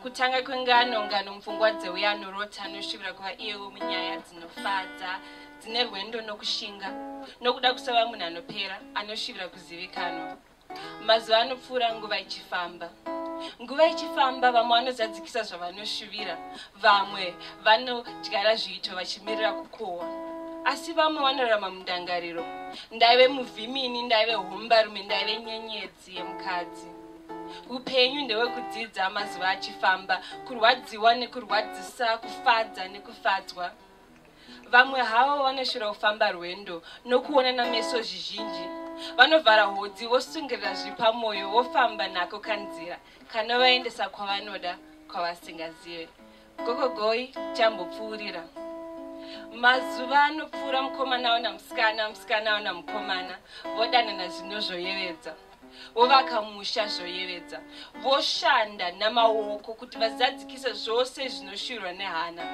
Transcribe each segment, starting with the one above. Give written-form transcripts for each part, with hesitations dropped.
Kutanga kwengano ngano mfungwa dzeuya anorota anosvibira kuva iyewo munyaya dzinofadza dzine rwendo nokushinga nokuda kusava munhu anopera anosvibira kuzivikanwa. Mazuva anopfuura nguva ichifamba. Nguva ichifamba vamwe vanozadzikisa zvavanoshuvira, vamwe vanodyara zviito vachimirira kukohwa. Asi vamwe vanorarama mundangariro. Ndaive muvhimini, ndaive hombarume, ndaive nyenyedzi yemukadzi. Upenyu ndewekudzidza mazuva achifamba, kurwadziwa nekurwadzisa, kufadza nekufadzwa. Vamwe havo vanoshira kufamba rwendo nokuona nameso zvizhinji. Vanovhara hodzi vosungirira zviri pamwoyo vofamba nako kanzira kanovaendesa kwavanoda kwavasingazive. Gogogoi chambopfuurira. Mazuva anopfuura mukomana aona musikana, musikana aona mukomana, vodanana zvino zvoyevedza. Vovaka musha zvoyevedza. Voshanda namaoko kuti vazadzikise zvose zvinoshirwa nehana.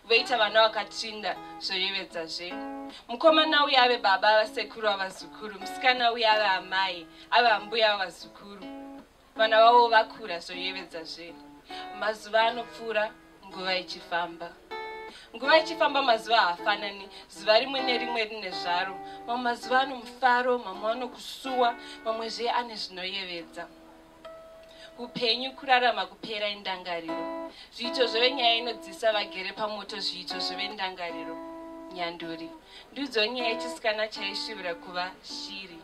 Voita vana vakatsinda zvoyevedzazve. Mukomana uya ave baba avasekuru avazukuru, musikana uya ave amai ave ambuya avazukuru. Vana vavo vakura zvoyevedzazve. Mazuva anopfuura nguva ichifamba. Nguva ichifamba mazuva haafanani, zuva rimwe nerimwe rine zvaro. Mamwe mazuva ano mufaro, mamwe ano kusuwa, mamwezve ane zvinoyevedza. Upenyu kurarama kupera indangariro. Zviito zvove nyaya inodzisa vagere pamoto, zviito zvove ndangariro. Nyanduri. Ndidzo nyaya ichisikana chaishivira kuva shiri.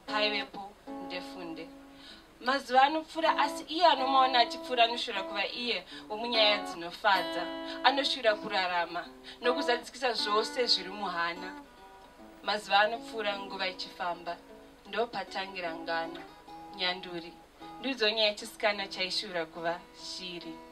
Paivepo ndefunde. Mazuva anopfuura asi iye anomaona achipfuura anoshuvira kuva iye womunyaya dzinofadza. Anoshuvira kurarama nokuzadzikisa zvose zviri muhana. Mazuva anopfuura nguva ichifamba. Ndopatangira ngano. Nyanduri. Ndidzo nyaya ichisikana chaishuvira kuva shiri.